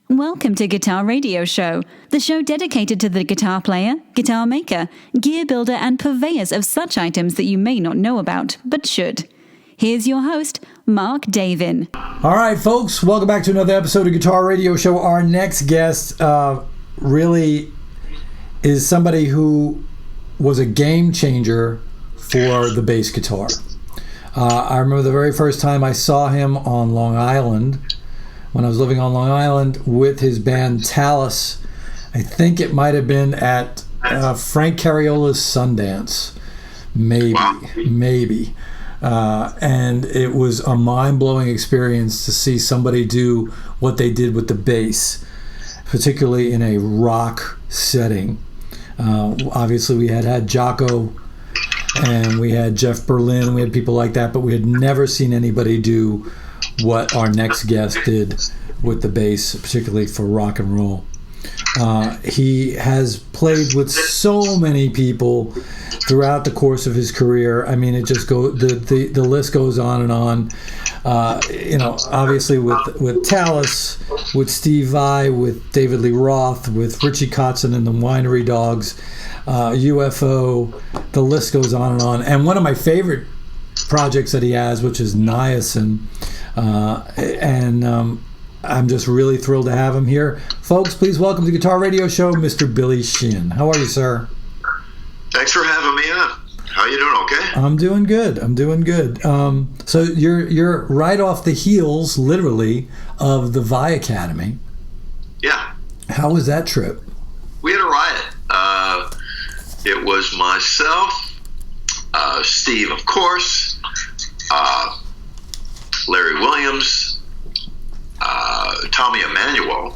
Welcome to Guitar Radio Show, the show dedicated to the guitar player, guitar maker, gear builder, and purveyors of such items that you may not know about, but should. Here's your host, Mark Davin. All right, folks, welcome back to another episode of Guitar Radio Show. Our next guest really is somebody who was a game changer for the bass guitar. I remember the very first time I saw him on Long Island, when I was living on Long Island with his band Talus. I think it might have been at Frank Cariola's Sundance, maybe. And it was a mind-blowing experience to see somebody do what they did with the bass, particularly in a rock setting. Obviously, we had Jocko, and we had Jeff Berlin, we had people like that, but we had never seen anybody do what our next guest did with the bass, particularly for rock and roll. He has played with so many people throughout the course of his career. I mean, it just the list goes on and on. Obviously with Talus, with Steve Vai, with David Lee Roth, with Richie Kotzen and the Winery Dogs, UFO. The list goes on and on. And one of my favorite projects that he has, which is Niacin. I'm just really thrilled to have him here. Folks, please welcome to the Guitar Radio Show, Mr. Billy Sheehan. How are you, sir? Thanks for having me on. How you doing, okay? I'm doing good. So you're right off the heels, literally, of the Vai Academy. Yeah. How was that trip? We had a riot. It was myself, Steve, of course, Larry Williams, Tommy Emmanuel,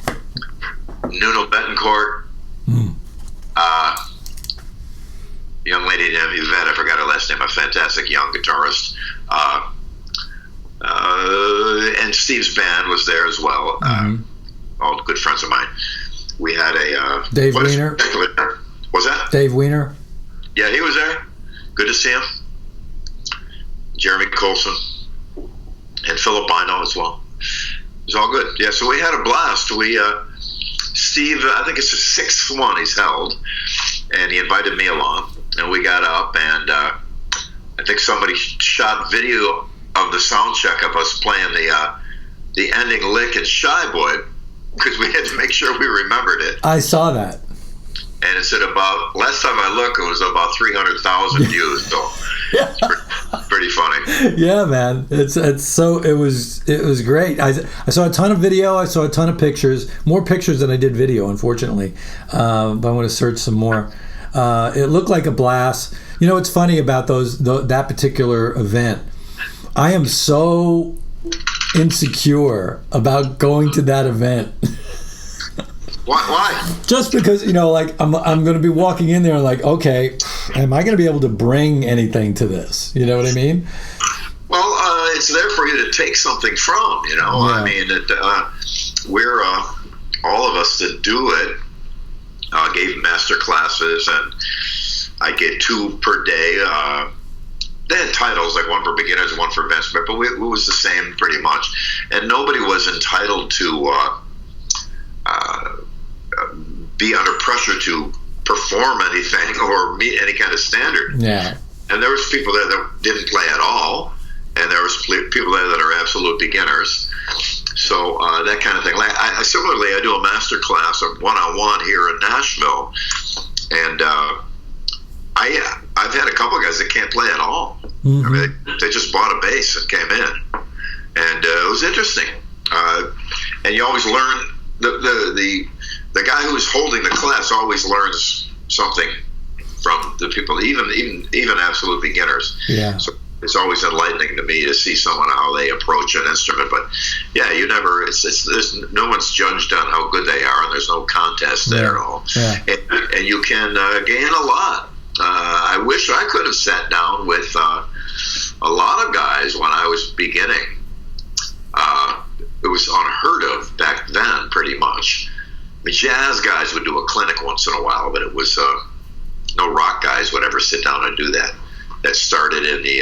Nuno Betancourt, young lady named Yvette, I forgot her last name, a fantastic young guitarist, and Steve's band was there as well, all good friends of mine. We had a Dave Weiner. Was that? Dave Weiner. Yeah, he was there. Good to see him. Jeremy Colson and Philip Bino as well. It was all good. Yeah, so we had a blast. Steve, I think it's the sixth one he's held, and he invited me along, and we got up, and I think somebody shot video of the sound check of us playing the ending lick in Shy Boy, because we had to make sure we remembered it. I saw that. And it said last time I looked, it was about 300,000 views, so it's pretty funny. Yeah, man. It was great. I saw a ton of video, I saw a ton of pictures, more pictures than I did video, unfortunately. But I'm going to search some more. It looked like a blast. You know, what's funny about that particular event, I am so insecure about going to that event. Why? Just because, I'm going to be walking in there and like, okay, am I going to be able to bring anything to this? You know what I mean? Well, it's there for you to take something from, Yeah. I mean, we're, all of us that do it, gave master classes, and I gave 2 per day. They had titles, like one for beginners and one for advanced, but it was the same pretty much. And nobody was entitled to be under pressure to perform anything or meet any kind of standard. Yeah. And there was people there that didn't play at all, and there was people there that are absolute beginners. So that kind of thing. Like similarly, I do a master class of one-on-one here in Nashville, and I've had a couple of guys that can't play at all. Mm-hmm. I mean, they just bought a bass and came in, and it was interesting. And you always learn. The guy who's holding the class always learns something from the people, even absolute beginners. Yeah. So it's always enlightening to me to see someone how they approach an instrument. But yeah, there's no one's judged on how good they are, and there's no contest there at all. Yeah. And you can gain a lot. I wish I could have sat down with a lot of guys when I was beginning. It was unheard of back then, pretty much. I mean, jazz guys would do a clinic once in a while, but it was no rock guys would ever sit down and do that. That started in the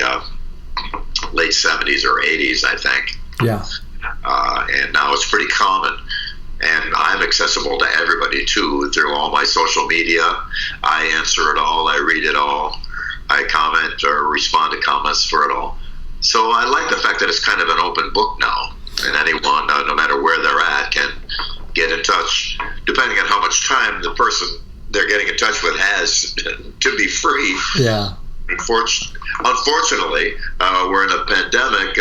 late 70s or 80s, I think. Yeah. And now it's pretty common. And accessible to everybody too through all my social media. I answer it all. I read it all. I comment or respond to comments for it all. So I like the fact that it's kind of an open book now, and anyone, no matter where they're at, can get in touch, depending on how much time the person they're getting in touch with has to be free. Yeah. Unfortunately, we're in a pandemic.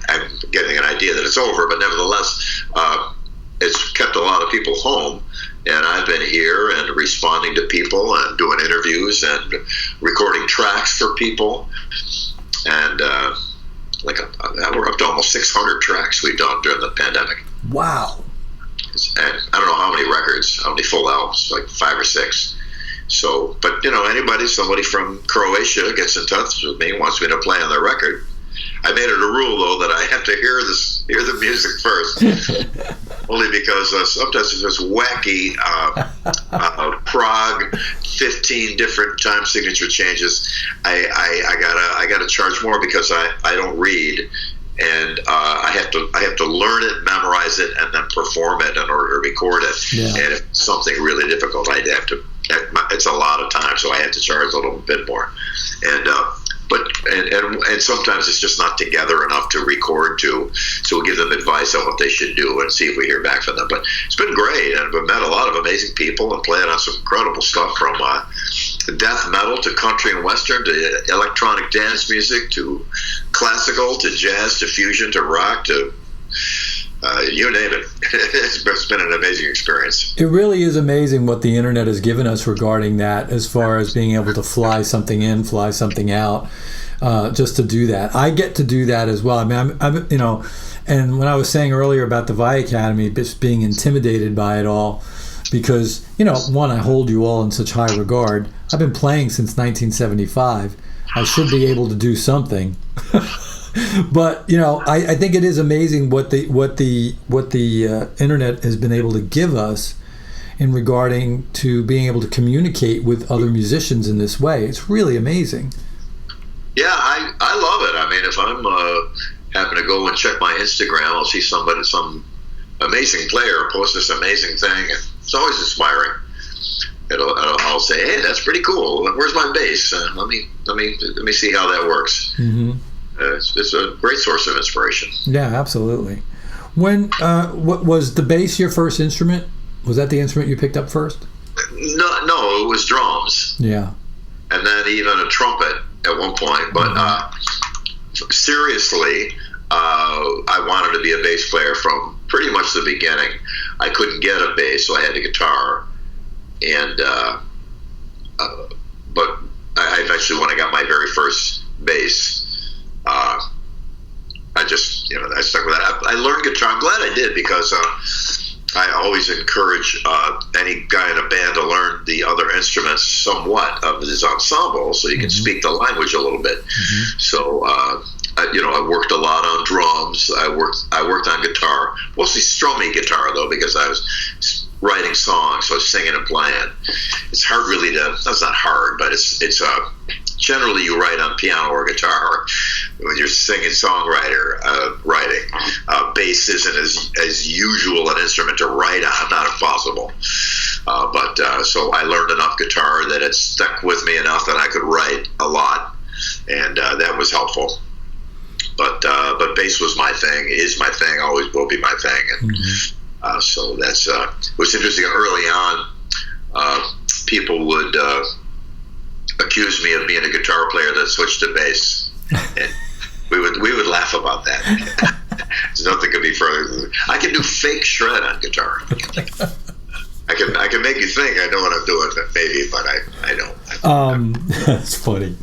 I'm getting an idea that it's over, but nevertheless, it's kept a lot of people home. And I've been here and responding to people and doing interviews and recording tracks for people. And we're up to almost 600 tracks we've done during the pandemic. Wow. And I don't know how many records, how many full albums, like 5 or 6. So, but somebody from Croatia gets in touch with me, wants me to play on their record. I made it a rule, though, that I have to hear the music first, only because sometimes if it's wacky, prog, 15 different time signature changes, I gotta charge more because I don't read, and I have to learn it, memorize it, and then perform it in order to record it. Yeah. And if it's something really difficult, I'd have to. It's a lot of time, so I have to charge a little bit more, and sometimes it's just not together enough to record to, so we'll give them advice on what they should do and see if we hear back from them. But it's been great, and we've met a lot of amazing people and played on some incredible stuff, from death metal to country and western to electronic dance music to classical to jazz to fusion to rock to you name it. It's been an amazing experience. It really is amazing what the internet has given us regarding that, as far as being able to fly something in, fly something out, just to do that. I get to do that as well. I mean, I'm and when I was saying earlier about the Vi Academy, just being intimidated by it all, because, one, I hold you all in such high regard. I've been playing since 1975. I should be able to do something. But I think it is amazing what the internet has been able to give us in regarding to being able to communicate with other musicians in this way. It's really amazing. Yeah, I love it. I mean, if I'm happen to go and check my Instagram, I'll see some amazing player post this amazing thing, and it's always inspiring. I'll say, hey, that's pretty cool. Where's my bass? Let me see how that works. Mm-hmm. It's a great source of inspiration. Yeah, absolutely. When what was the bass your first instrument? Was that the instrument you picked up first? No, it was drums. Yeah, and then even a trumpet at one point. But seriously, I wanted to be a bass player from pretty much the beginning. I couldn't get a bass, so I had a guitar, and but I eventually, when I got my very first bass, I stuck with that. I learned guitar. I'm glad I did, because I always encourage any guy in a band to learn the other instruments somewhat of his ensemble, so you can speak the language a little bit. Mm-hmm. So I worked a lot on drums. I worked on guitar, mostly strumming guitar though, because I was writing songs, so I was singing and playing. It's hard, really. That's not hard, but it's generally you write on piano or guitar when you're singing writing. Bass isn't as usual an instrument to write on, not impossible. So I learned enough guitar that it stuck with me enough that I could write a lot, and that was helpful. But bass was my thing, is my thing, always will be my thing. And so that's it was interesting. Early on, people would accuse me of being a guitar player that switched to bass, and we would laugh about that. There's nothing could be further. I can do fake shred on guitar. I can make you think I know what I'm doing, maybe, but I don't. That's funny.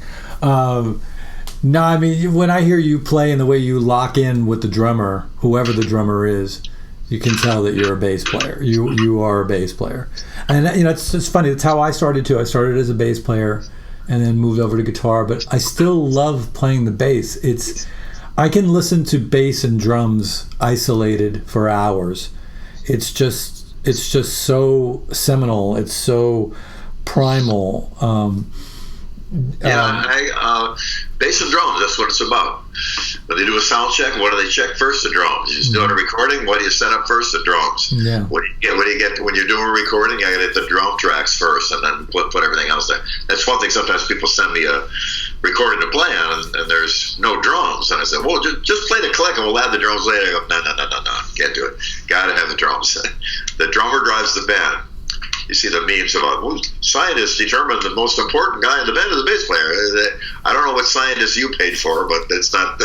No, I mean, when I hear you play and the way you lock in with the drummer, whoever the drummer is, you can tell that you're a bass player. You are a bass player. And it's funny. That's how I started too. I started as a bass player and then moved over to guitar, but I still love playing the bass. I can listen to bass and drums isolated for hours. It's just so seminal. It's so primal. Bass and drums, that's what it's about. When they do a sound check, what do they check first? The drums. You're just doing a recording, what do you set up first? The drums. Yeah. What do you get when you're doing a recording? You got to get the drum tracks first, and then put everything else there. That's one thing. Sometimes people send me a recording to play on, and there's no drums, and I said, well, just play the click, and we'll add the drums later. I go, no, can't do it. Got to have the drums. The drummer drives the band. You see the memes about, well, scientists determined the most important guy in the band is the bass player. I don't know what scientists you paid for, but that's not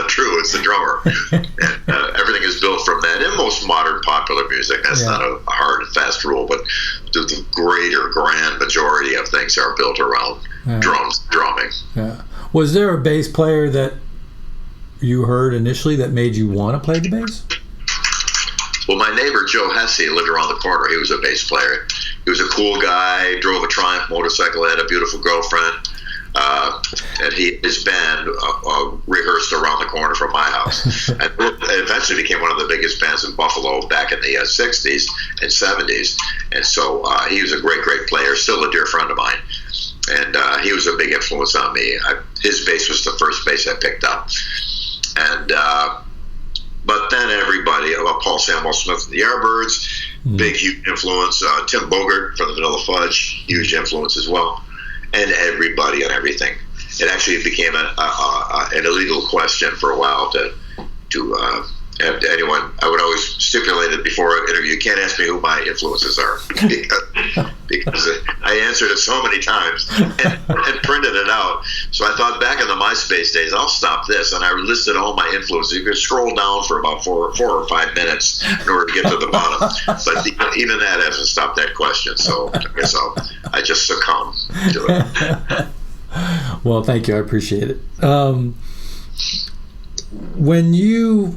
true. It's the drummer. And, everything is built from that. In most modern popular music, that's not a hard and fast rule, but the greater grand majority of things are built around drumming. Yeah. Was there a bass player that you heard initially that made you want to play the bass? Well, my neighbor, Joe Hesse, lived around the corner. He was a bass player. He was a cool guy, drove a Triumph motorcycle, had a beautiful girlfriend. And his band rehearsed around the corner from my house. And eventually became one of the biggest bands in Buffalo back in the 60s and 70s. And so he was a great, great player, still a dear friend of mine. And he was a big influence on me. His bass was the first bass I picked up. And but then everybody, Paul Samuel Smith and the Yardbirds, big, huge influence. Tim Bogert from the Vanilla Fudge, huge influence as well. And everybody and everything. It actually became an illegal question for a while to have anyone. I would always stipulate it before an interview. You can't ask me who my influences are because I answered it so many times and printed it out. So I thought back in the MySpace days, I'll stop this, and I listed all my influences. You could scroll down for about four or 5 minutes in order to get to the bottom. But even that hasn't stopped that question. So I guess I just succumb to it. Well, thank you. I appreciate it. When you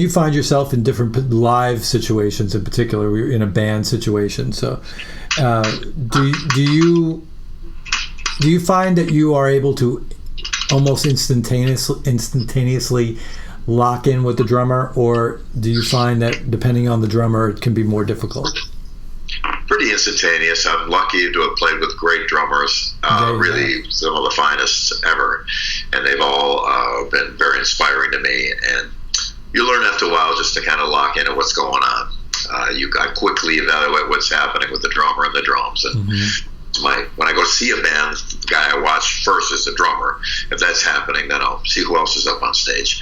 find yourself in different live situations, in particular, we're in a band situation. So, do you find that you are able to almost instantaneously lock in with the drummer, or do you find that depending on the drummer, it can be more difficult? Pretty instantaneous. I'm lucky to have played with great drummers, really some of the finest ever, and they've all been very inspiring to me. And you learn after a while just to kind of lock into what's going on. I quickly evaluate what's happening with the drummer and the drums. And when I go see a band, the guy I watch first is the drummer. If that's happening, then I'll see who else is up on stage.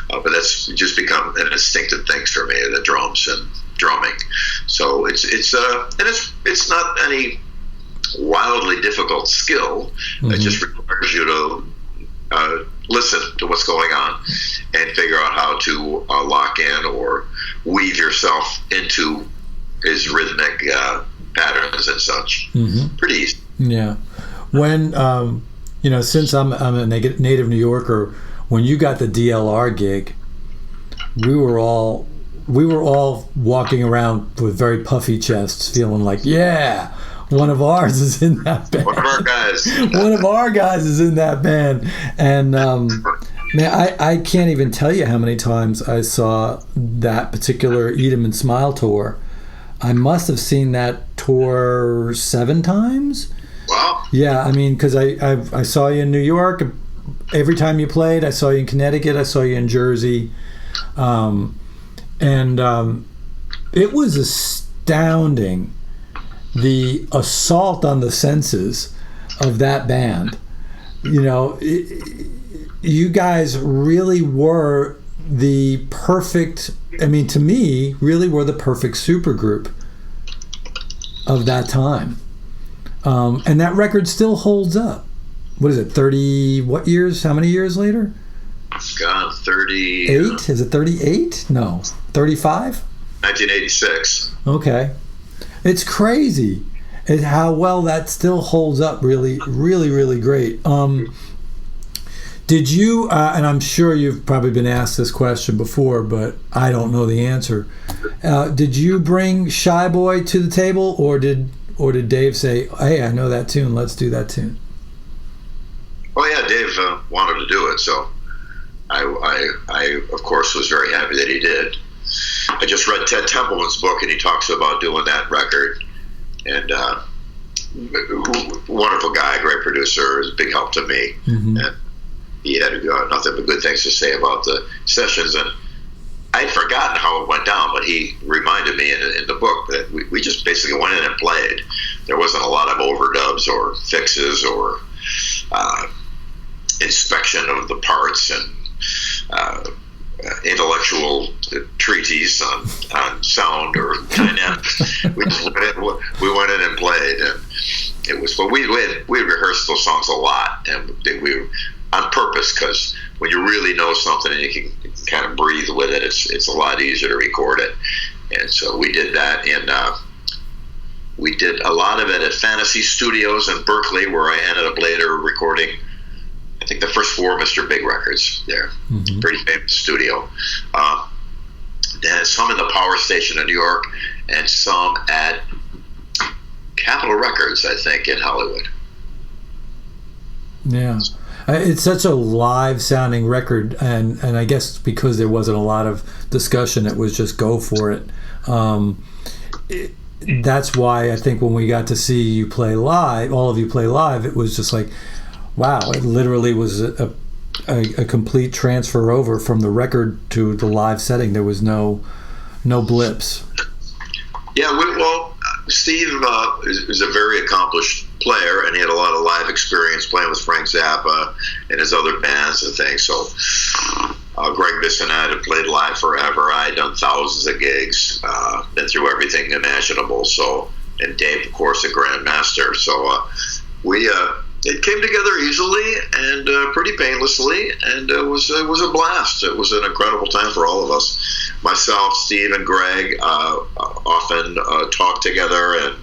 But that's just become an instinctive thing for me, the drums and drumming. So it's not any wildly difficult skill. It just requires you to listen to what's going on and figure out how to lock in or weave yourself into his rhythmic patterns and such. Pretty easy. Yeah. When since I'm a native New Yorker, when you got the DLR gig, we were all walking around with very puffy chests, feeling like, yeah, one of ours is in that band. One of our guys. One of our guys is in that band. And man, I can't even tell you how many times I saw that particular Eat 'Em and Smile tour. I must have seen that tour 7 times. Wow. Yeah, I mean, because I saw you in New York every time you played. I saw you in Connecticut. I saw you in Jersey. And it was astounding, the assault on the senses of that band. You guys really were the perfect, to me, really were the perfect supergroup of that time. And that record still holds up. What is it, 30, what years? How many years later? God, 30... 8? Is it 38? No. 35? 1986. Okay. It's crazy how well that still holds up. Really, really, really great. Did you, and I'm sure you've probably been asked this question before, but I don't know the answer. Did you bring Shy Boy to the table, or did Dave say, hey, I know that tune, let's do that tune? Well, yeah, Dave wanted to do it, so I of course was very happy that he did. I just read Ted Templeman's book, and he talks about doing that record, and wonderful guy, great producer, was a big help to me. Mm-hmm. And he had nothing but good things to say about the sessions. And I'd forgotten how it went down, but he reminded me in the book that we just basically went in and played. There wasn't a lot of overdubs or fixes or inspection of the parts and intellectual treatise on sound or dynamics. We went in and played, and it was. But we rehearsed those songs a lot, and we on purpose, because when you really know something and you can kind of breathe with it, it's a lot easier to record it. And so we did that, and we did a lot of it at Fantasy Studios in Berkeley, where I ended up later recording, I think, the first 4 Mr. Big records there. Mm-hmm. Pretty famous studio. Then some in the Power Station in New York, and some at Capitol Records, I think, in Hollywood. Yeah. It's such a live sounding record, and I guess because there wasn't a lot of discussion, it was just go for it. That's why I think when we got to see you play live, all of you play live, it was just like, wow, it literally was a complete transfer over from the record to the live setting. There was no blips. Yeah, well, Steve is a very accomplished player, and he had a lot of live experience playing with Frank Zappa and his other bands and things. So Greg Bissonette had played live forever. I had done thousands of gigs, been through everything imaginable. So, and Dave, of course, a grandmaster. So it came together easily and pretty painlessly, and it was a blast. It was an incredible time for all of us. Myself, Steve, and Greg often talk together and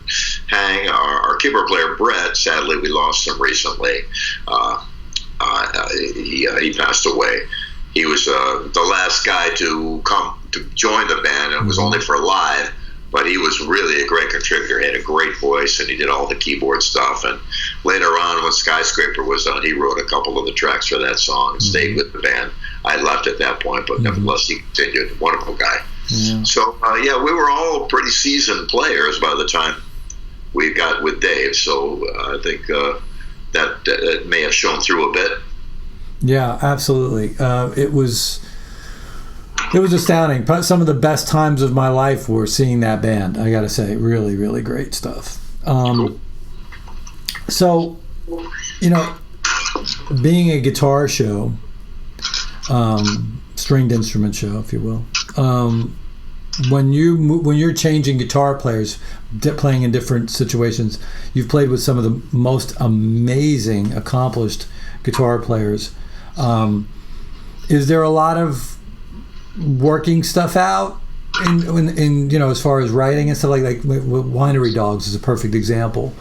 hang. Our keyboard player, Brett, sadly, we lost him recently. He passed away. He was the last guy to come to join the band, and it was only for live. But he was really a great contributor. He had a great voice, and he did all the keyboard stuff. And later on, when Skyscraper was done, he wrote a couple of the tracks for that song and stayed with the band. I left at that point, but nevertheless, he continued. Wonderful guy. Yeah. So, we were all pretty seasoned players by the time we got with Dave. So I think that may have shown through a bit. Yeah, absolutely. It was astounding. Some of the best times of my life were seeing that band. I got to say, really, really great stuff. So, being a guitar show, stringed instrument show, if you will, when you're changing guitar players, playing in different situations, you've played with some of the most amazing, accomplished guitar players. Is there a lot of working stuff out in as far as writing and stuff like Winery Dogs is a perfect example,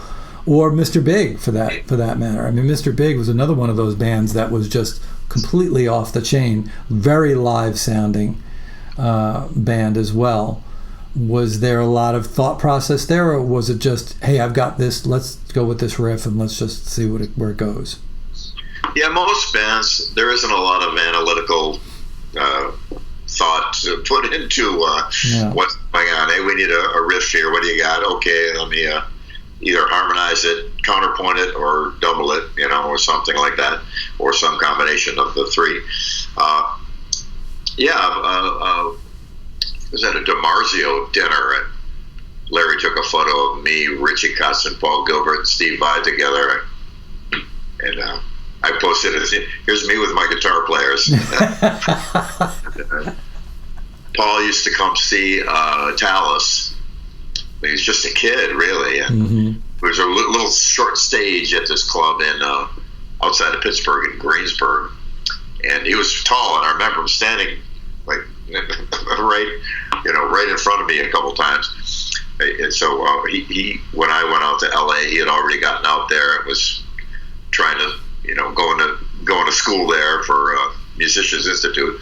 or Mr. Big for that matter. I mean, Mr. Big was another one of those bands that was just completely off the chain, very live sounding band as well. Was there a lot of thought process there, or was it just, hey, I've got this, let's go with this riff and let's just see where it goes? Yeah, most bands, there isn't a lot of analytical thought to put into what's going on. Hey, we need a riff here. What do you got? Okay, let me either harmonize it, counterpoint it, or double it, or something like that, or some combination of the three. It was at a DiMarzio dinner, and Larry took a photo of me, Richie Cutts, and Paul Gilbert, and Steve Vai together, and I posted it. Here's me with my guitar players. Paul used to come see Tallis. He was just a kid, really, and there was a little short stage at this club in outside of Pittsburgh in Greensburg, and he was tall, and I remember him standing like right in front of me a couple times. And so he when I went out to LA, he had already gotten out there and was trying to going to school there for Musicians Institute.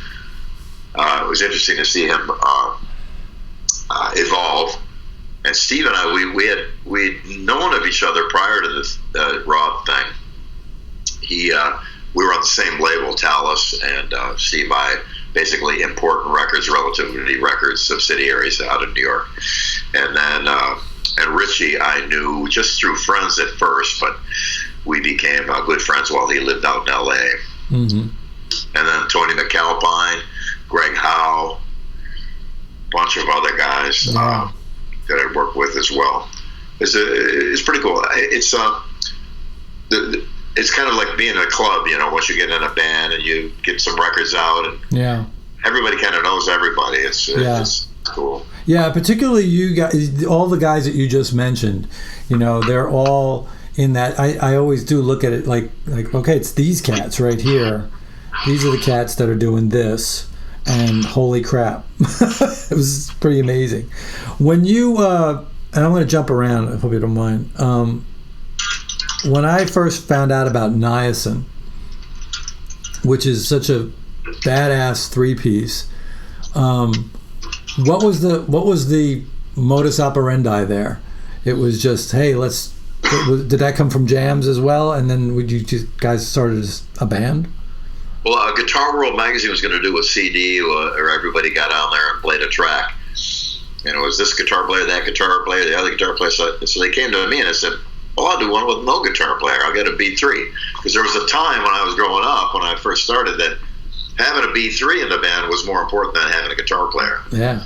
It was interesting to see him evolve. And Steve and I, we'd known of each other prior to this Rob thing. He we were on the same label, Talus, and Steve Vai, basically Important Records, Relativity Records subsidiaries out of New York. And then and Richie I knew just through friends at first, but we became good friends while he lived out in L.A. Mm-hmm. And then Tony McAlpine, Greg Howe, bunch of other guys that I worked with as well. It's pretty cool. It's kind of like being in a club, you know. Once you get in a band and you get some records out, and everybody kind of knows everybody. It's cool. Yeah, particularly you guys, all the guys that you just mentioned. You know, they're all in that. I always do look at it like okay, it's these cats right here. These are the cats that are doing this. And holy crap, it was pretty amazing. When you, and I'm going to jump around, I hope you don't mind. When I first found out about Niacin, which is such a badass 3-piece, what was the modus operandi there? It was just, hey, did that come from jams as well? And then would you just guys started as a band? Well, Guitar World magazine was going to do a CD where everybody got on there and played a track. And it was this guitar player, that guitar player, the other guitar player. So they came to me and I said, well, I'll do one with no guitar player. I'll get a B3. Because there was a time when I was growing up, when I first started, that having a B3 in the band was more important than having a guitar player. Yeah.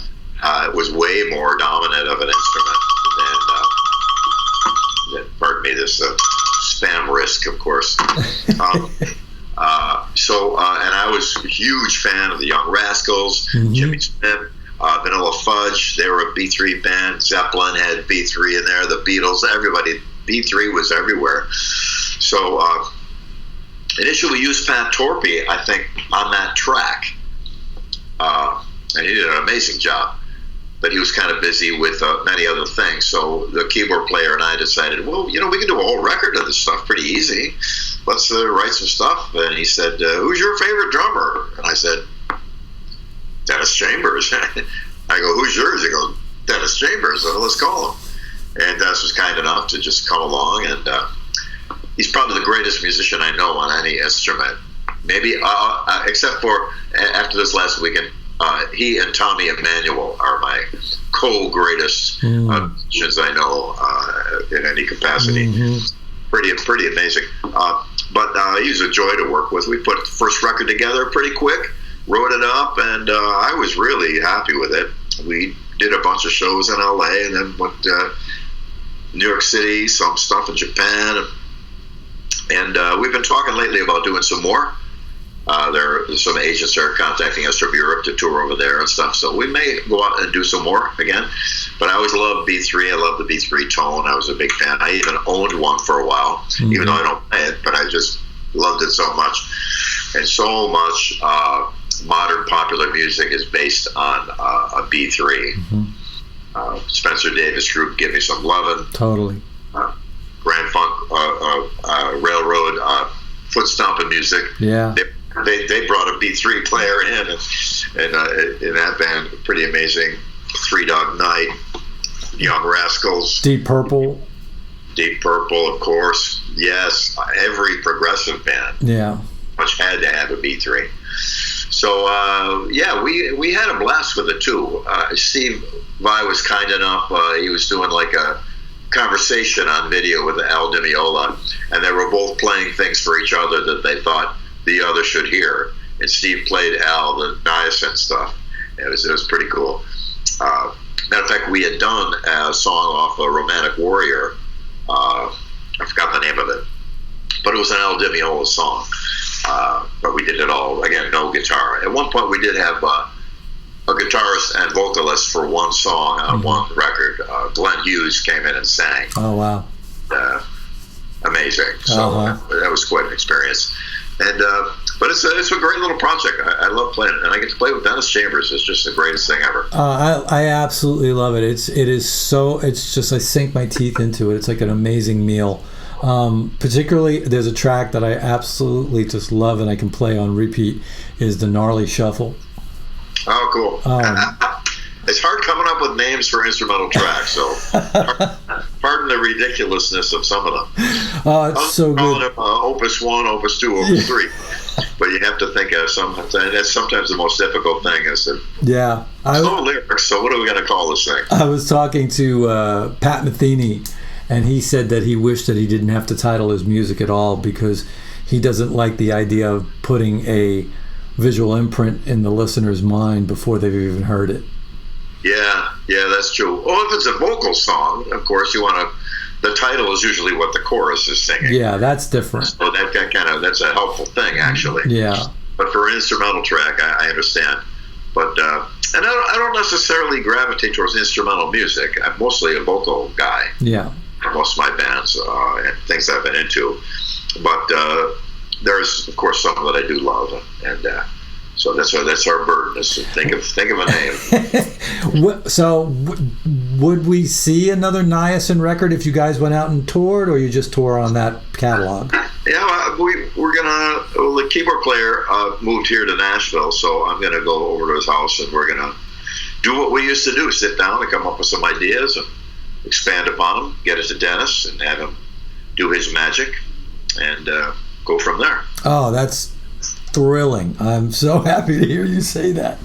It was way more dominant of an instrument than pardon me, this spam risk, of course. And I was a huge fan of the Young Rascals, mm-hmm. Jimmy Smith, Vanilla Fudge. They were a B3 band. Zeppelin had B3 in there. The Beatles, everybody. B3 was everywhere. So initially we used Pat Torpey, I think, on that track. And he did an amazing job. But he was kind of busy with many other things. So the keyboard player and I decided, well, you know, we can do a whole record of this stuff pretty easy. Let's write some stuff. And he said, who's your favorite drummer? And I said, Dennis Chambers. I go, who's yours? He goes, Dennis Chambers. So let's call him. And Dennis was kind enough to just come along. And he's probably the greatest musician I know on any instrument. Maybe, except for after this last weekend, he and Tommy Emmanuel are my co-greatest musicians I know in any capacity. Mm-hmm. Pretty amazing. But he was a joy to work with. We put the first record together pretty quick, wrote it up, and I was really happy with it. We did a bunch of shows in LA and then went to New York City, some stuff in Japan. And we've been talking lately about doing some more. There are some agents that are contacting us from Europe to tour over there and stuff. So we may go out and do some more again. But I always loved B3. I love the B3 tone. I was a big fan. I even owned one for a while, even though I don't play it. But I just loved it so much. And so much modern popular music is based on a B3. Mm-hmm. Spencer Davis Group, Give Me Some Lovin'. Totally. Grand Funk Railroad, foot stomping music. Yeah. They brought a B3 player in, and in that band, pretty amazing. Three Dog Night, Young Rascals, Deep Purple, of course. Yes, every progressive band, much had to have a B3. So we had a blast with it too. Steve Vai was kind enough. He was doing like a conversation on video with Al Di Meola, and they were both playing things for each other that they thought the other should hear. And Steve played Al the Niacin stuff. It was pretty cool. Matter of fact, we had done a song off a Romantic Warrior. I forgot the name of it, but it was an Al Di Meola song. But we did it all, again, no guitar. At one point we did have a guitarist and vocalist for one song on one record. Glenn Hughes came in and sang. Oh, wow. Amazing. So that was quite an experience. And but it's a great little project. I love playing it, and I get to play with Dennis Chambers. It's just the greatest thing ever. I absolutely love it. It's just I sink my teeth into it. It's like an amazing meal. Particularly, there's a track that I absolutely just love and I can play on repeat is the Gnarly Shuffle. Oh, cool. It's hard coming up with names for instrumental tracks, so pardon the ridiculousness of some of them. Oh, it's so calling good. them Opus 1, Opus 2, Opus 3. But you have to think of that's sometimes the most difficult thing is that no lyrics, so what are we going to call this thing? I was talking to Pat Metheny, and he said that he wished that he didn't have to title his music at all because he doesn't like the idea of putting a visual imprint in the listener's mind before they've even heard it. Yeah, that's true. Well, if it's a vocal song, of course, the title is usually what the chorus is singing. Yeah, that's different. So that's a helpful thing, actually. Yeah. But for an instrumental track, I understand. But and I don't necessarily gravitate towards instrumental music. I'm mostly a vocal guy. Yeah. For most of my bands and things I've been into. But there's, of course, some that I do love, and so that's our burden is to think of a name. So would we see another Niacin record if you guys went out and toured, or you just tour on that catalog? Yeah, we're gonna. Well, the keyboard player moved here to Nashville, so I'm gonna go over to his house and we're gonna do what we used to do: sit down and come up with some ideas and expand upon them, get it to Dennis, and have him do his magic, and go from there. Oh, that's thrilling! I'm so happy to hear you say that.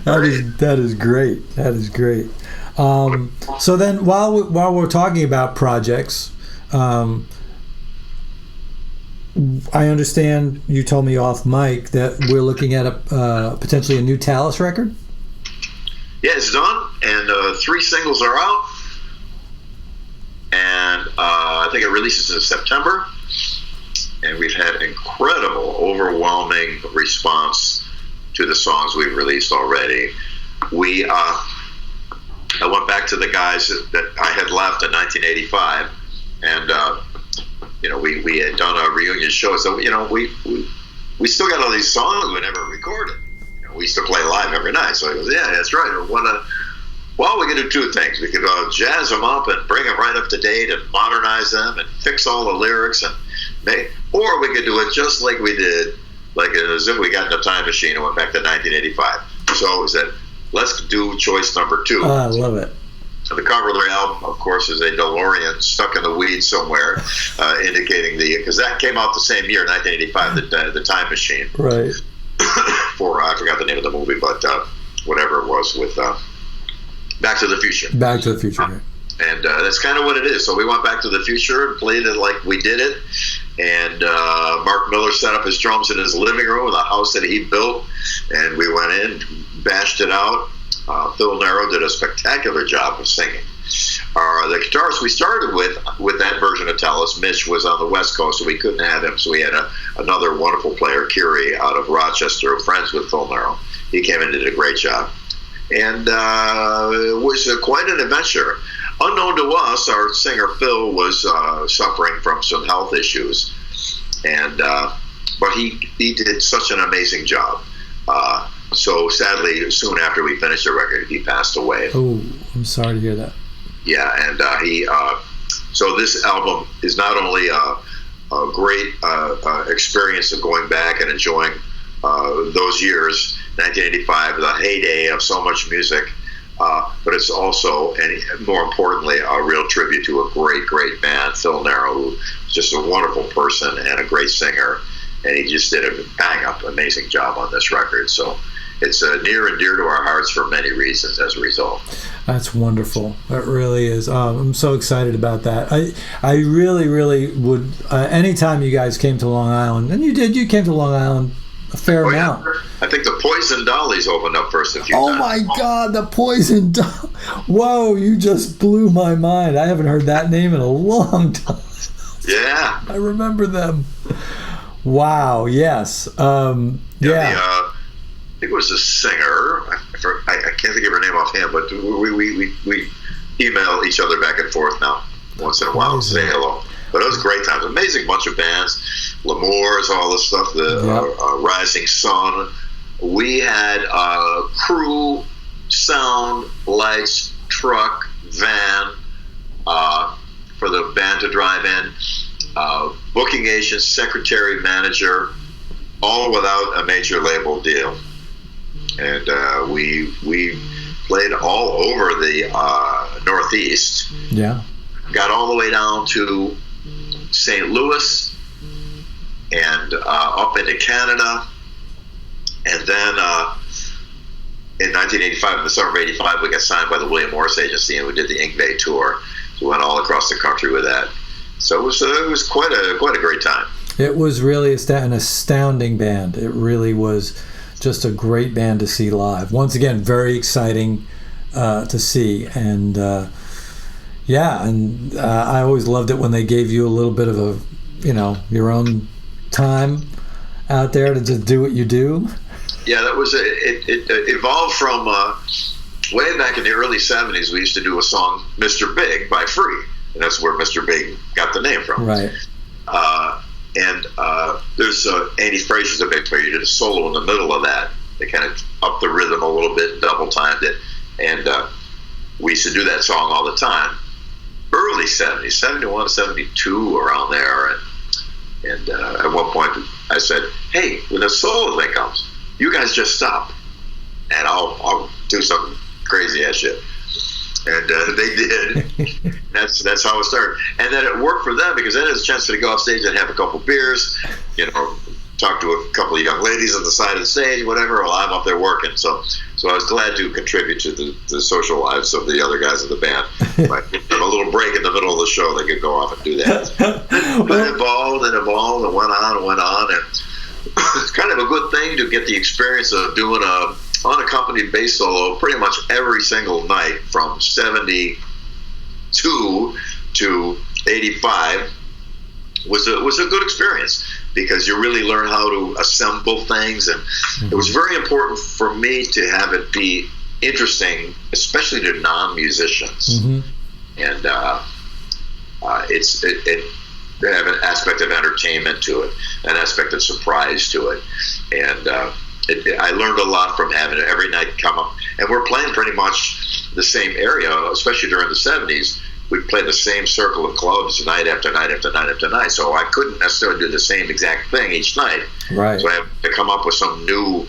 That is great. That is great. So then, while we're talking about projects, I understand you told me off mic that we're looking at potentially a new Talus record. Yeah, it's done, and 3 singles are out, and I think it releases in September. And we've had incredible, overwhelming response to the songs we've released already. I went back to the guys that I had left in 1985, and we had done a reunion show. So we still got all these songs we never recorded. We used to play live every night. So he goes, "Yeah, that's right. Well, we could do 2 things. We could jazz them up and bring them right up to date and modernize them and fix all the lyrics or we could do it just like we did, like as if we got in a time machine and went back to 1985. So we said, let's do choice number 2. Oh, I love it. So the cover of the album, of course, is a DeLorean stuck in the weeds somewhere, indicating because that came out the same year, 1985, the time machine. Right. I forgot the name of the movie, but whatever it was with Back to the Future. Back to the Future. Right. And that's kind of what it is. So we went back to the future and played it like we did it. And Mark Miller set up his drums in his living room in the house that he built. And we went in, bashed it out. Phil Nero did a spectacular job of singing. The guitarist we started with that version of Talus, Mitch, was on the West Coast, so we couldn't have him. So we had another wonderful player, Kiri, out of Rochester, friends with Phil Nero. He came in and did a great job. And it was quite an adventure. Unknown to us, our singer Phil was suffering from some health issues, and but he did such an amazing job. So sadly, soon after we finished the record, he passed away. Oh, I'm sorry to hear that. Yeah, and so this album is not only a great experience of going back and enjoying those years, 1985, the heyday of so much music. But it's also, and more importantly, a real tribute to a great, great band, Phil Nero, who's just a wonderful person and a great singer. And he just did a bang-up, amazing job on this record. So it's near and dear to our hearts for many reasons as a result. That's wonderful. It really is. I'm so excited about that. I really, really would, anytime you guys came to Long Island, and you came to Long Island a fair amount. Yeah. I think the Poison Dollies opened up first a few times. Oh my God, the Poison Dollies. Whoa, you just blew my mind. I haven't heard that name in a long time. Yeah. I remember them. Wow, yes. Yeah. I think it was a singer. I can't think of her name offhand, but we email each other back and forth now once in a while and say hello. But it was a great time. Amazing bunch of bands. L'Amour's, all this stuff, Rising Sun. We had crew, sound, lights, truck, van for the band to drive in, booking agent, secretary, manager, all without a major label deal. And we played all over the Northeast. Yeah. got all the way down to St. Louis and up into Canada. And then in 1985, in the summer of 85, we got signed by the William Morris Agency, and we did the Ink Bay tour. We went all across the country with that. So it was quite a great time. It was really an astounding band. It really was just a great band to see live. Once again, very exciting to see. And I always loved it when they gave you a little bit of your own time out there to just do what you do. Yeah, that was it evolved from way back in the early 70s. We used to do a song, Mr. Big, by Free. And that's where Mr. Big got the name from. Right. And there's Andy Frazier's a big player. He did a solo in the middle of that. They kind of upped the rhythm a little bit, double timed it. And we used to do that song all the time. Early 70s, 71, 72, around there. And at one point I said, hey, when the solo thing comes, you guys just stop. And I'll do some crazy ass shit. And they did. That's how it started. And then it worked for them because then it was a chance to go off stage and have a couple beers, talk to a couple of young ladies on the side of the stage, whatever, while I'm up there working. So I was glad to contribute to the social lives of the other guys in the band. Like, give them a little break in the middle of the show, they could go off and do that. But it evolved and went on. And it's kind of a good thing to get the experience of doing a unaccompanied bass solo pretty much every single night from 72 to 85 was a good experience because you really learn how to assemble things, and it was very important for me to have it be interesting, especially to non-musicians. And it have an aspect of entertainment to it, an aspect of surprise to it, and I learned a lot from having it every night come up. And we're playing pretty much the same area, especially during the 70s. We'd play the same circle of clubs night after night after night after night. So I couldn't necessarily do the same exact thing each night. Right. So I had to come up with some new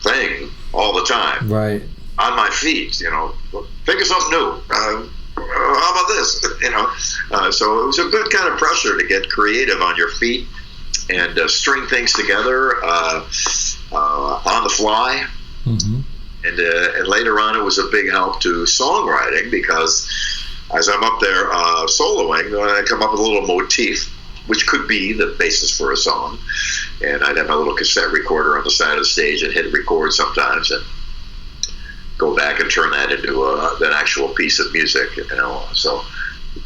thing all the time. Right. On my feet, think of something new. How about this? So it was a good kind of pressure to get creative on your feet and string things together on the fly. And later on, it was a big help to songwriting because as I'm up there soloing, I come up with a little motif, which could be the basis for a song. And I'd have a little cassette recorder on the side of the stage and hit record sometimes and go back and turn that into an actual piece of music. So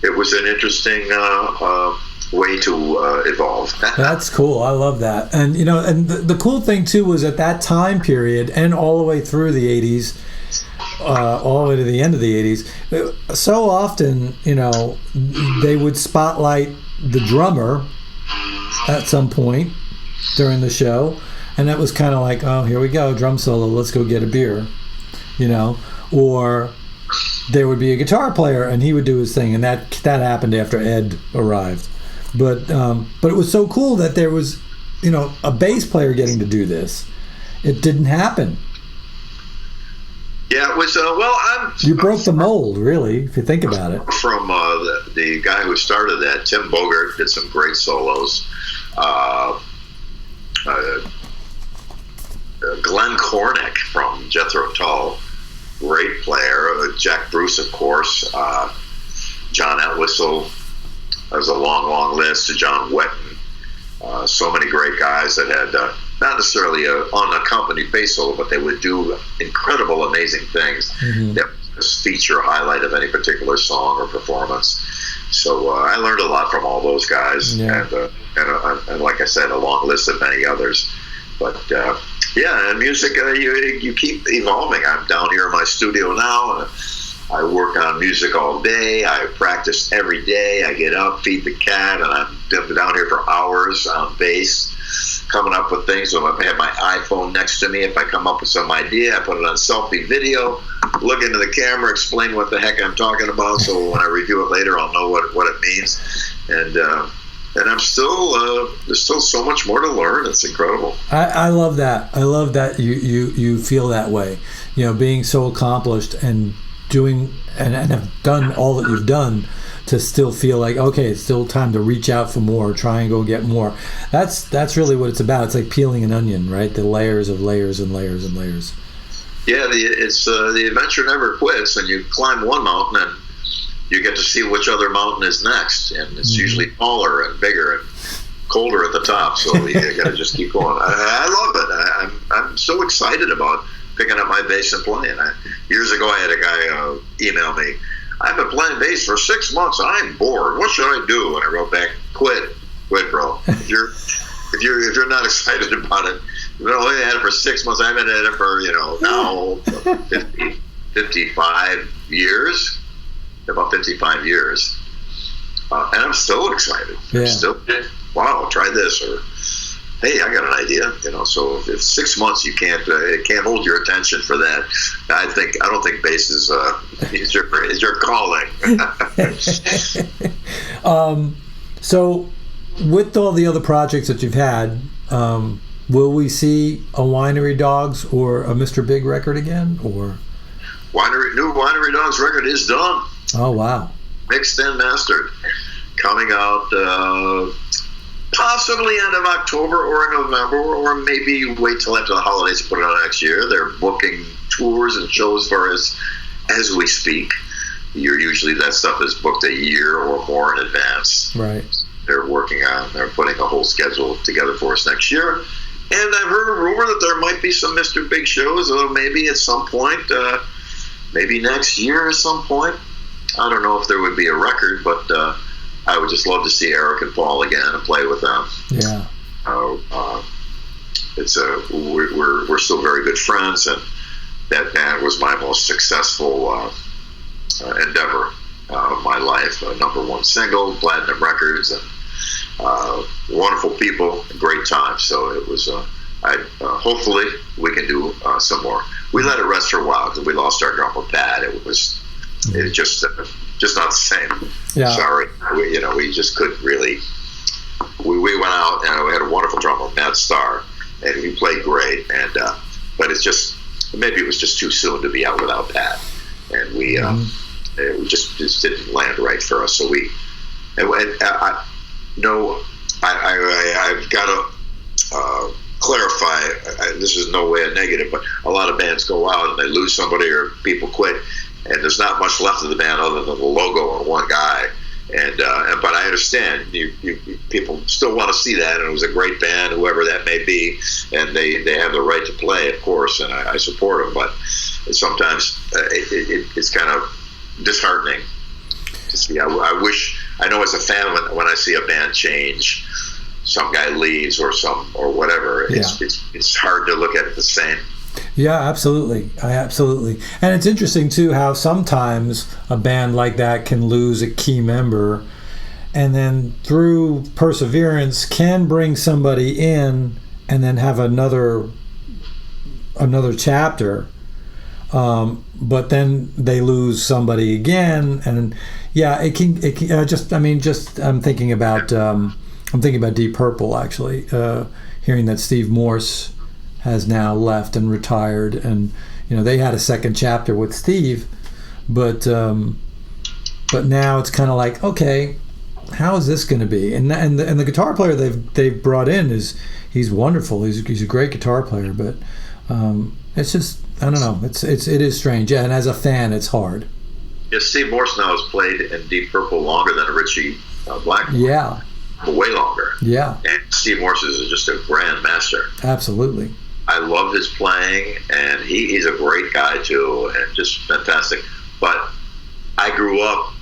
it was an interesting way to evolve. That's cool. I love that. And and the cool thing too was at that time period and all the way through the 80s, all the way to the end of the 80s, so often they would spotlight the drummer at some point during the show, and that was kind of like, oh, here we go, drum solo, let's go get a beer, or there would be a guitar player and he would do his thing, and that happened after Ed arrived. But it was so cool that there was, a bass player getting to do this. It didn't happen. Yeah, it was. You broke the mold, really, if you think about it. From the guy who started that, Tim Bogert, did some great solos. Glenn Cornick from Jethro Tull, great player. Jack Bruce, of course. John Entwistle. There's a long list. John Wetton. So many great guys that had not necessarily an unaccompanied bass solo, but they would do incredible, amazing things that was feature or highlight of any particular song or performance. So I learned a lot from all those guys, and like I said, a long list of many others. But and music, you keep evolving. I'm down here in my studio now, and I work on music all day. I practice every day. I get up, feed the cat, and I'm down here for hours on bass, coming up with things. So if I have my iPhone next to me, if I come up with some idea, I put it on selfie video, look into the camera, explain what the heck I'm talking about, so when I review it later, I'll know what it means. And I'm still there's still so much more to learn. It's incredible. I love that. I love that you feel that way. Being so accomplished and doing and have done all that you've done to still feel like, okay, it's still time to reach out for more, try and go get more. That's really what it's about. It's like peeling an onion, right? The layers of layers and layers and layers. Yeah, the adventure never quits, and you climb one mountain and you get to see which other mountain is next, and it's usually taller and bigger and colder at the top, so you got to just keep going. I love it. I'm so excited about picking up my bass and playing. Years ago, I had a guy email me, I've been playing bass for 6 months, and I'm bored. What should I do? And I wrote back, quit, bro. If you're not excited about it, you've been only at it for 6 months. I've been at it for now 55 years, about 55 years, and I'm still excited. I'm still, wow, try this, or hey, I got an idea. So if 6 months you can't hold your attention for that, I don't think bass is your calling. So with all the other projects that you've had, will we see a Winery Dogs or a Mr. Big record again, or new Winery Dogs record is done. Oh wow! Mixed and mastered, coming out possibly end of October or November, or maybe wait till after the holidays to put it on next year. They're booking tours and shows for us as we speak. Usually that stuff is booked a year or more in advance. Right. They're putting a whole schedule together for us next year. And I've heard a rumor that there might be some Mr. Big shows, maybe at some point, maybe next year at some point. I don't know if there would be a record, but I would just love to see Eric and Paul again and play with them. Yeah. We're still very good friends, and that band was my most successful endeavor of my life. #1 single, platinum records, and wonderful people, great time. So it was. Hopefully we can do some more. We let it rest for a while because we lost our drummer Pat. It just not the same. Yeah. Sorry, we just couldn't really. We went out and we had a wonderful drummer, Matt Starr, and he played great. And but it's just maybe it was just too soon to be out without Pat, and we just didn't land right for us. So I've got to clarify. This is no way a negative, but a lot of bands go out and they lose somebody or people quit, and there's not much left of the band other than the logo and one guy. But I understand people still want to see that, and it was a great band, whoever that may be, and they have the right to play, of course, and I support them. But sometimes it's kind of disheartening to see. I know as a fan when I see a band change, some guy leaves or whatever, it's hard to look at it the same. Yeah, absolutely. And it's interesting too how sometimes a band like that can lose a key member, and then through perseverance can bring somebody in and then have another chapter. But then they lose somebody again, and it can I'm thinking about Deep Purple actually, hearing that Steve Morse has now left and retired, and they had a second chapter with Steve, but now it's kind of like, okay, how is this going to be? And the guitar player they've brought in he's wonderful. He's a great guitar player, but it's just, I don't know. It is strange, and as a fan, it's hard. Yeah, Steve Morse now has played in Deep Purple longer than Richie Blackmore. Yeah, way longer. Yeah, and Steve Morse is just a grand master. Absolutely. I love his playing, and he's a great guy too, and just fantastic. But I grew up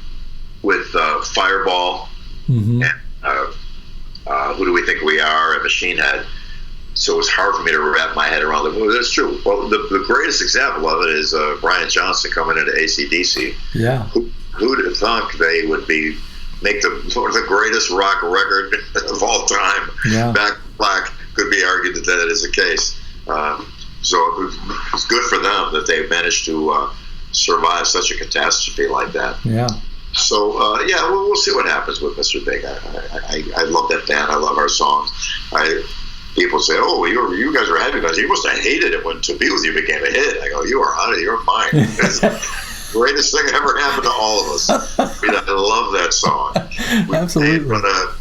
with Fireball, and Who Do We Think We Are, and Machine Head. So it's hard for me to wrap my head around it. Well, that's true. Well, the greatest example of it is Brian Johnson coming into AC/DC. Yeah. Who'd have thunk they would make the greatest rock record of all time? Yeah. Back Black could be argued that is the case. So it's good for them that they managed to survive such a catastrophe like that. Yeah. So we'll see what happens with Mr. Big. I love that band. I love our songs. People say, "Oh, you guys are happy because you must have hated it when To Be With You became a hit." I go, "You are out of your mind." Greatest thing ever happened to all of us. I love that song. Absolutely. In front of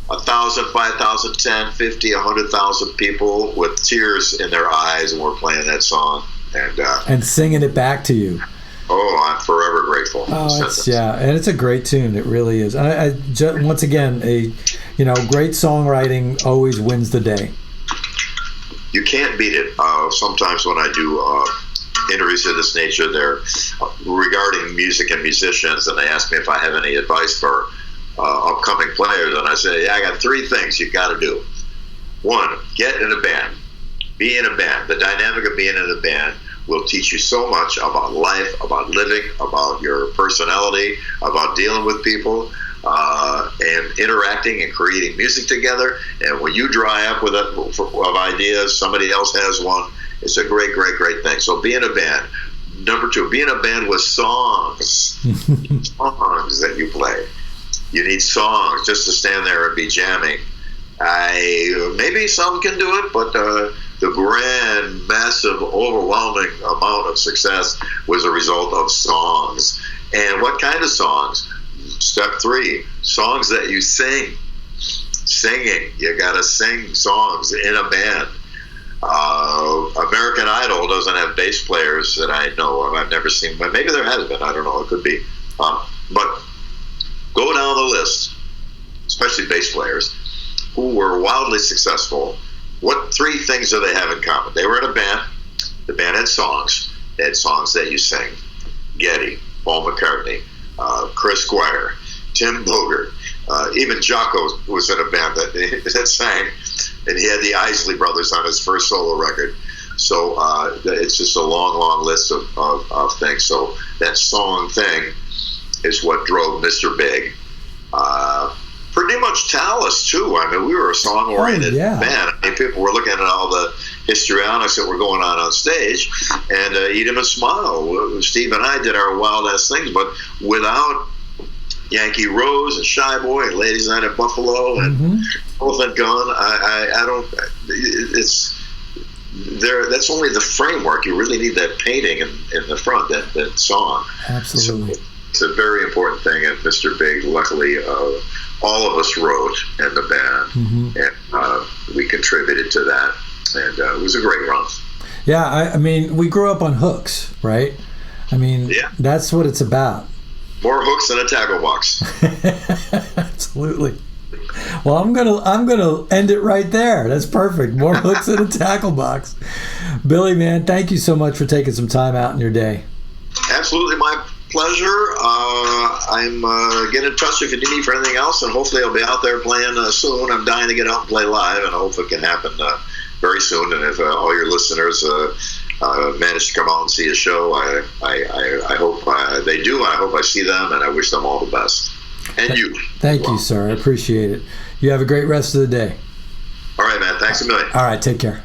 1,000, 5,000, 10, 50, 100,000 people with tears in their eyes, and we're playing that song. And singing it back to you. Oh, I'm forever grateful. Oh, and it's a great tune. It really is. Once again, great songwriting always wins the day. You can't beat it. Sometimes when I do interviews of this nature, they're regarding music and musicians, and they ask me if I have any advice for upcoming players, and I say, yeah, I got 3 things you got to do. 1, get in a band. Be in a band. The dynamic of being in a band will teach you so much about life, about living, about your personality, about dealing with people, and interacting and creating music together. And when you dry up of ideas, somebody else has one. It's a great, great, great thing. So be in a band. Number 2, be in a band with songs. Songs that you play. You need songs just to stand there and be jamming. Maybe some can do it, but the grand, massive, overwhelming amount of success was a result of songs. And what kind of songs? Step 3, songs that you sing. Singing. You got to sing songs in a band. American Idol doesn't have bass players that I know of. I've never seen, but maybe there has been. I don't know. It could be. But go down the list, especially bass players, who were wildly successful. What 3 things do they have in common? They were in a band. The band had songs. They had songs that you sang. Geddy, Paul McCartney, Chris Squire, Tim Bogert, even Jocko was in a band that sang, and he had the Isley Brothers on his first solo record. So it's just a long, long list of things. So that song thing is what drove Mr. Big. Pretty much Talus, too. I mean, we were a song-oriented band. I mean, people were looking at all the histrionics that were going on stage, and Eat 'em and Smile. Steve and I did our wild-ass things, but without Yankee Rose and Shy Boy and Ladies Night at Buffalo and Elephant Gun, I don't... It's... That's only the framework. You really need that painting in the front, that song. Absolutely. So it's a very important thing, and Mr. Big, luckily... all of us wrote in the band, and we contributed to that, and it was a great run. Yeah, I mean, we grew up on hooks, right? I mean, that's what it's about. More hooks than a tackle box. Absolutely. Well, I'm gonna end it right there. That's perfect. More hooks than a tackle box. Billy, man, thank you so much for taking some time out in your day. Absolutely, my pleasure. I'm get in touch if you need me for anything else, and hopefully I'll be out there playing soon. I'm dying to get out and play live, and I hope it can happen very soon. And if all your listeners manage to come out and see a show, I hope they do. I hope I see them, and I wish them all the best. And you. Thank you, sir. I appreciate it. You have a great rest of the day. All right, man. Thanks a million. All right, take care.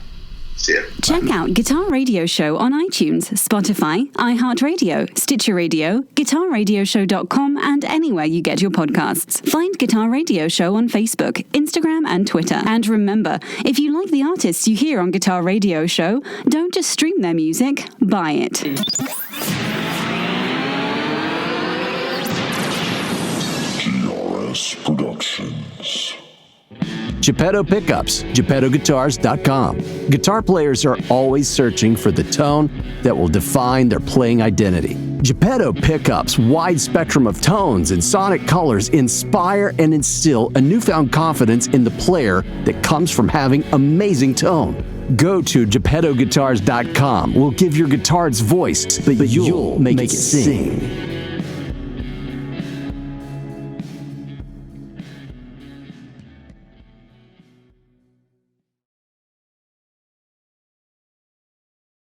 See ya. Check out Guitar Radio Show on iTunes, Spotify, iHeartRadio, Stitcher Radio, GuitarRadioshow.com, and anywhere you get your podcasts. Find Guitar Radio Show on Facebook, Instagram, and Twitter. And remember, if you like the artists you hear on Guitar Radio Show, don't just stream their music, buy it. GRS Productions. Geppetto Pickups, GeppettoGuitars.com. Guitar players are always searching for the tone that will define their playing identity. Geppetto Pickups' wide spectrum of tones and sonic colors inspire and instill a newfound confidence in the player that comes from having amazing tone. Go to GeppettoGuitars.com. We'll give your guitar its voice, but you'll make it sing.